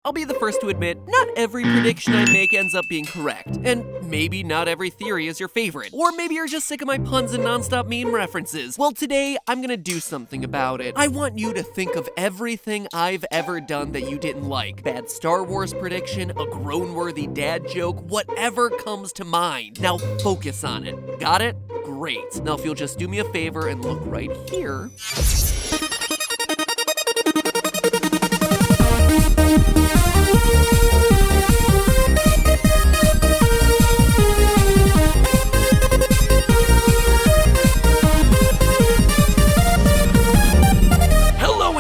I'll be the first to admit, not every prediction I make ends up being correct. And maybe not every theory is your favorite. Or maybe you're just sick of my puns and nonstop meme references. Well, today, I'm gonna do something about it. I want you to think of everything I've ever done that you didn't like. Bad Star Wars prediction, a groan-worthy dad joke, whatever comes to mind. Now focus on it. Got it? Great. Now if you'll just do me a favor and look right here.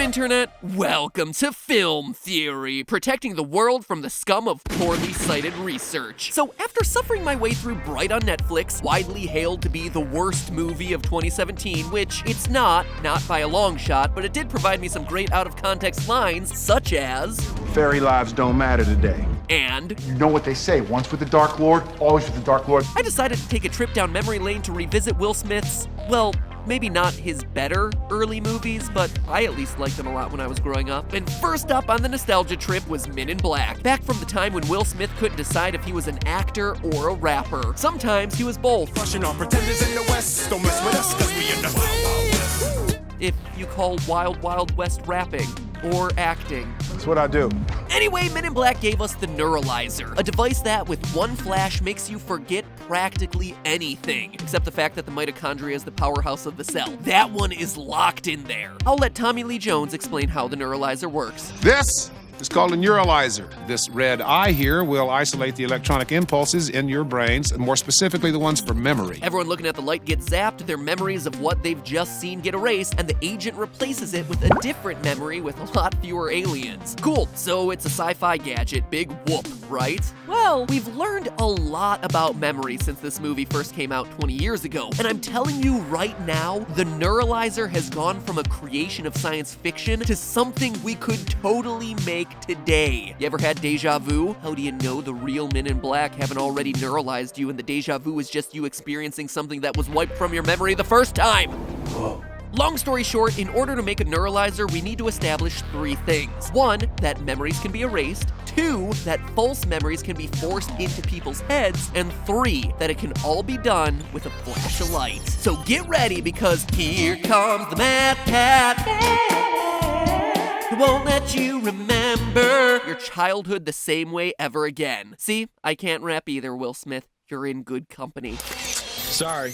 Internet, welcome to Film Theory, protecting the world from the scum of poorly cited research. So after suffering my way through Bright on Netflix, widely hailed to be the worst movie of 2017, which it's not by a long shot, but it did provide me some great out-of-context lines, such as, "Fairy lives don't matter today." And, "You know what they say, once with the Dark Lord, always with the Dark Lord." I decided to take a trip down memory lane to revisit Will Smith's, well, maybe not his better early movies, but I at least liked them a lot when I was growing up. And first up on the nostalgia trip was Men in Black. Back from the time when Will Smith couldn't decide if he was an actor or a rapper. Sometimes he was both. Rushing on pretenders in the West, don't mess with us, cause we in the Wild Wild West. If you call Wild Wild West rapping or acting. That's what I do. Anyway, Men in Black gave us the Neuralyzer, a device that with one flash makes you forget practically anything, except the fact that the mitochondria is the powerhouse of the cell. That one is locked in there. I'll let Tommy Lee Jones explain how the Neuralyzer works. This is called a Neuralyzer. This red eye here will isolate the electronic impulses in your brains, and more specifically the ones for memory. Everyone looking at the light gets zapped, their memories of what they've just seen get erased, and the agent replaces it with a different memory with a lot fewer aliens. Cool, so it's a sci-fi gadget, big whoop, right? Well, we've learned a lot about memory since this movie first came out 20 years ago, and I'm telling you right now, the Neuralyzer has gone from a creation of science fiction to something we could totally make today. You ever had deja vu? How do you know the real Men in Black haven't already neuralized you and the deja vu is just you experiencing something that was wiped from your memory the first time? Whoa. Long story short, in order to make a Neuralyzer, we need to establish three things. One, that memories can be erased. Two, that false memories can be forced into people's heads. And three, that it can all be done with a flash of light. So get ready, because here comes the Mad Cat. It won't let you remember your childhood the same way ever again. See, I can't rap either, Will Smith. You're in good company. Sorry.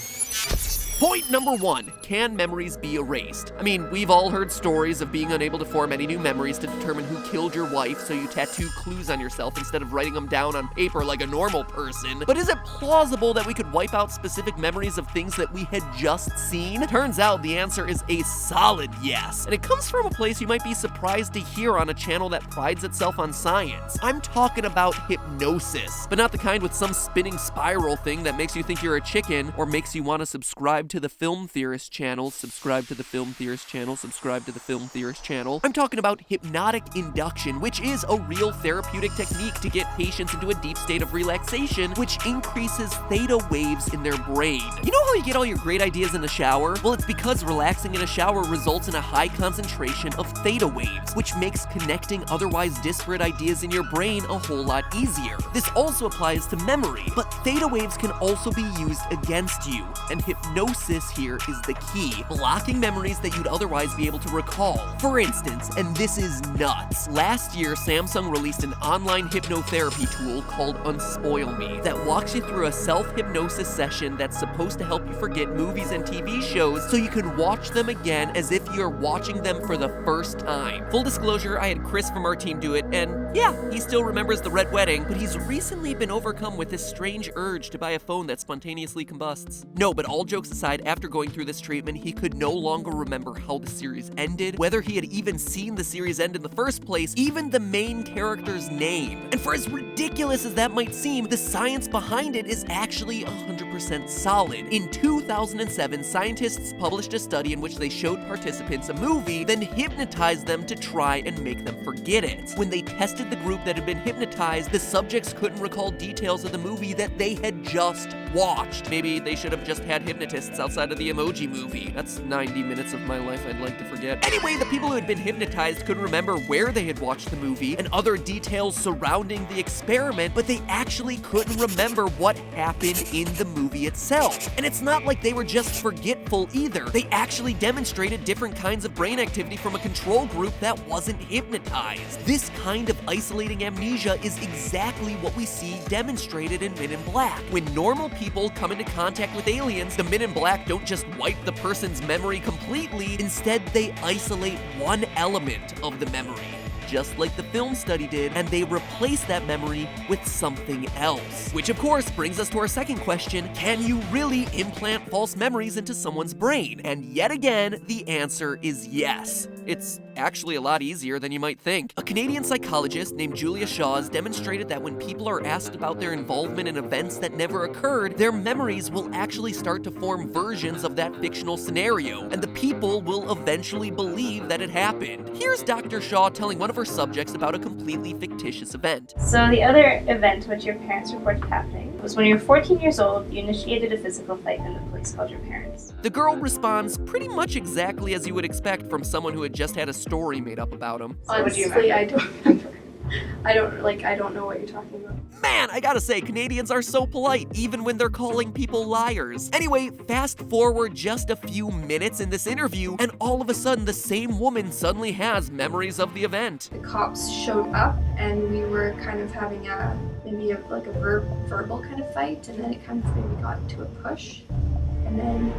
Point number one, can memories be erased? I mean, we've all heard stories of being unable to form any new memories to determine who killed your wife, so you tattoo clues on yourself instead of writing them down on paper like a normal person. But is it plausible that we could wipe out specific memories of things that we had just seen? Turns out the answer is a solid yes. And it comes from a place you might be surprised to hear on a channel that prides itself on science. I'm talking about hypnosis, but not the kind with some spinning spiral thing that makes you think you're a chicken or makes you want to subscribe to the Film Theorist channel, subscribe to the Film Theorist channel, subscribe to the Film Theorist channel. I'm talking about hypnotic induction, which is a real therapeutic technique to get patients into a deep state of relaxation, which increases theta waves in their brain. You know how you get all your great ideas in the shower? Well, it's because relaxing in a shower results in a high concentration of theta waves, which makes connecting otherwise disparate ideas in your brain a whole lot easier. This also applies to memory, but theta waves can also be used against you, and hypnosis here is the key, blocking memories that you'd otherwise be able to recall. For instance, and this is nuts, last year Samsung released an online hypnotherapy tool called Unspoil Me that walks you through a self-hypnosis session that's supposed to help you forget movies and TV shows so you can watch them again as if you're watching them for the first time. Full disclosure, I had Chris from our team do it, and yeah, he still remembers the red wedding, but he's recently been overcome with this strange urge to buy a phone that spontaneously combusts. No, but all jokes aside, after going through this treatment, he could no longer remember how the series ended, whether he had even seen the series end in the first place, even the main character's name. And for as ridiculous as that might seem, the science behind it is actually 100% solid. In 2007, scientists published a study in which they showed participants a movie, then hypnotized them to try and make them forget it. When they tested the group that had been hypnotized, the subjects couldn't recall details of the movie that they had just watched. Maybe they should have just had hypnotists minutes outside of the Emoji Movie. That's 90 minutes of my life I'd like to forget. Anyway, the people who had been hypnotized couldn't remember where they had watched the movie and other details surrounding the experiment, but they actually couldn't remember what happened in the movie itself. And it's not like they were just forgetful either. They actually demonstrated different kinds of brain activity from a control group that wasn't hypnotized. This kind of isolating amnesia is exactly what we see demonstrated in Men in Black. When normal people come into contact with aliens, the Men in Black don't just wipe the person's memory completely, instead they isolate one element of the memory, just like the film study did, and they replace that memory with something else. Which of course brings us to our second question: can you really implant false memories into someone's brain? And yet again, the answer is yes. It's actually a lot easier than you might think. A Canadian psychologist named Julia Shaw has demonstrated that when people are asked about their involvement in events that never occurred, their memories will actually start to form versions of that fictional scenario, and the people will eventually believe that it happened. Here's Dr. Shaw telling one of her subjects about a completely fictitious event. So the other event which your parents reported happening was when you were 14 years old, you initiated a physical fight and the police called your parents. The girl responds pretty much exactly as you would expect from someone who had just had a story made up about him. Honestly, I don't remember. I don't know what you're talking about. Man, I gotta say, Canadians are so polite, even when they're calling people liars. Anyway, fast forward just a few minutes in this interview, and all of a sudden, the same woman suddenly has memories of the event. The cops showed up, and we were kind of having verbal kind of fight, and then it kind of maybe got to a push. And then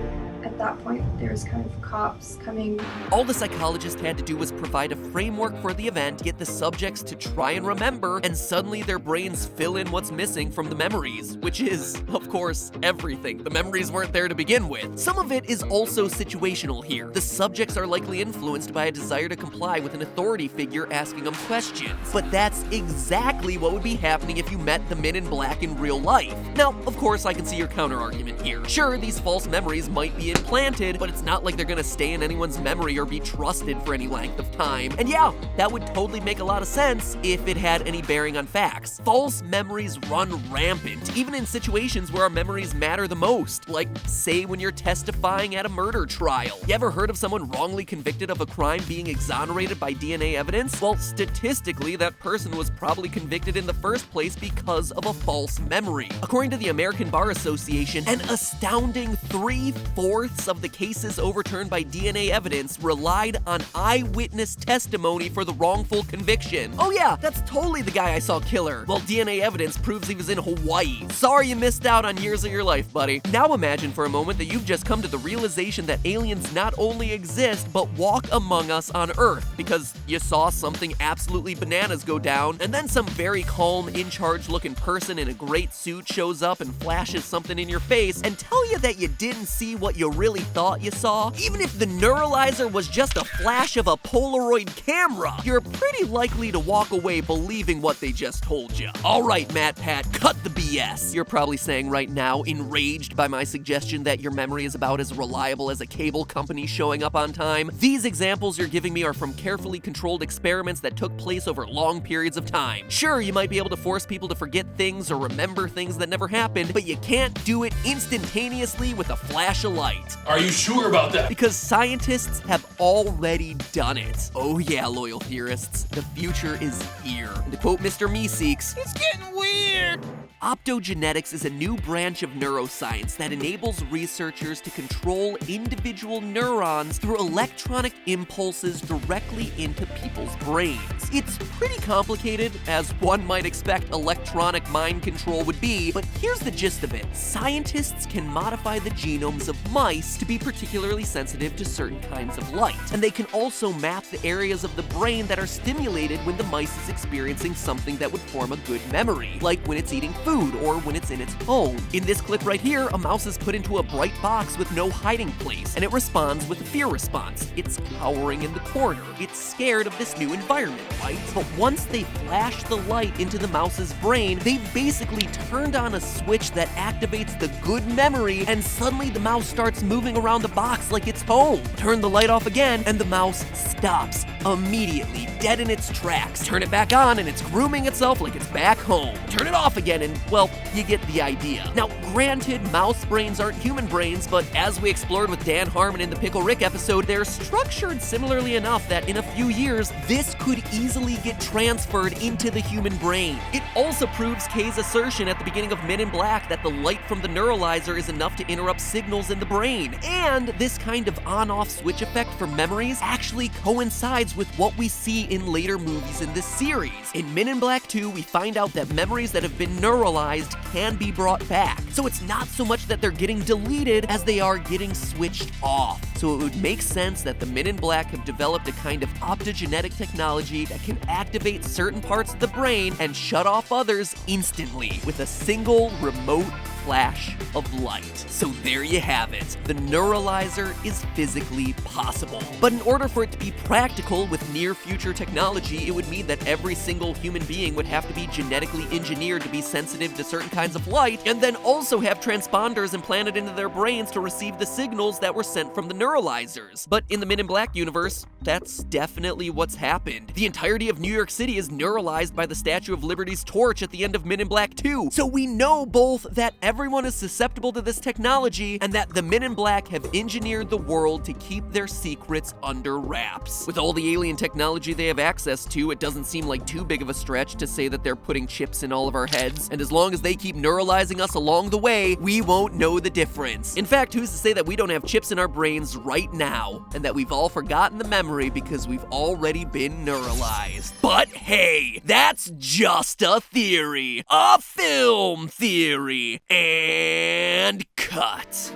at that point, there was kind of cops coming. All the psychologist had to do was provide a framework for the event, get the subjects to try and remember, and suddenly their brains fill in what's missing from the memories, which is, of course, everything. The memories weren't there to begin with. Some of it is also situational here. The subjects are likely influenced by a desire to comply with an authority figure asking them questions. But that's exactly what would be happening if you met the Men in Black in real life. Now, of course, I can see your counter-argument here. Sure, these false memories might be implanted, but it's not like they're gonna stay in anyone's memory or be trusted for any length of time. And yeah, that would totally make a lot of sense if it had any bearing on facts. False memories run rampant, even in situations where our memories matter the most, like say when you're testifying at a murder trial. You ever heard of someone wrongly convicted of a crime being exonerated by DNA evidence? Well, statistically, that person was probably convicted in the first place because of a false memory. According to the American Bar Association, an astounding 3/4 of the cases overturned by DNA evidence relied on eyewitness testimony for the wrongful conviction. Oh yeah, that's totally the guy I saw killer. Well, DNA evidence proves he was in Hawaii. Sorry you missed out on years of your life, buddy. Now imagine for a moment that you've just come to the realization that aliens not only exist, but walk among us on Earth, because you saw something absolutely bananas go down, and then some very calm, in-charge looking person in a great suit shows up and flashes something in your face and tell you that you didn't see what you really thought you saw. Even if the Neuralyzer was just a flash of a Polaroid camera, you're pretty likely to walk away believing what they just told you. All right, Matt Pat, cut the BS. You're probably saying right now, enraged by my suggestion that your memory is about as reliable as a cable company showing up on time. These examples you're giving me are from carefully controlled experiments that took place over long periods of time. Sure, you might be able to force people to forget things or remember things that never happened, but you can't do it instantaneously with a flash of light. Are you sure about that? Because scientists have already done it. Oh yeah, loyal theorists, the future is here. And to quote Mr. Meeseeks, it's getting weird. Optogenetics is a new branch of neuroscience that enables researchers to control individual neurons through electronic impulses directly into people's brains. It's pretty complicated, as one might expect electronic mind control would be, but here's the gist of it. Scientists can modify the genomes of mice to be particularly sensitive to certain kinds of light, and they can also map the areas of the brain that are stimulated when the mice is experiencing something that would form a good memory, like when it's eating food or when it's in its home. In this clip right here, a mouse is put into a bright box with no hiding place, and it responds with a fear response. It's cowering in the corner. It's scared of this new environment, right? But once they flash the light into the mouse's brain, they've basically turned on a switch that activates the good memory, and suddenly the mouse starts starts moving around the box like it's home. Turn the light off again, and the mouse stops immediately, dead in its tracks. Turn it back on, and it's grooming itself like it's back home. Turn it off again, and, well, you get the idea. Now, granted, mouse brains aren't human brains, but as we explored with Dan Harmon in the Pickle Rick episode, they're structured similarly enough that in a few years, this could easily get transferred into the human brain. It also proves Kay's assertion at the beginning of Men in Black that the light from the Neuralyzer is enough to interrupt signals in the brain. And this kind of on-off switch effect for memories actually coincides with what we see in later movies in this series. In Men in Black 2, we find out that memories that have been neuralized can be brought back. So it's not so much that they're getting deleted as they are getting switched off. So it would make sense that the Men in Black have developed a kind of optogenetic technology that can activate certain parts of the brain and shut off others instantly with a single remote flash of light. So there you have it. The Neuralyzer is physically possible. But in order for it to be practical with near-future technology, it would mean that every single human being would have to be genetically engineered to be sensitive to certain kinds of light, and then also have transponders implanted into their brains to receive the signals that were sent from the Neuralyzers. But in the Men in Black universe, that's definitely what's happened. The entirety of New York City is neuralized by the Statue of Liberty's torch at the end of Men in Black 2. So we know both that everyone is susceptible to this technology and that the Men in Black have engineered the world to keep their secrets under wraps. With all the alien technology they have access to, it doesn't seem like too big of a stretch to say that they're putting chips in all of our heads, and as long as they keep neuralizing us along the way, we won't know the difference. In fact, who's to say that we don't have chips in our brains right now, and that we've all forgotten the memory because we've already been neuralized? But hey, that's just a theory. A film theory. And cut.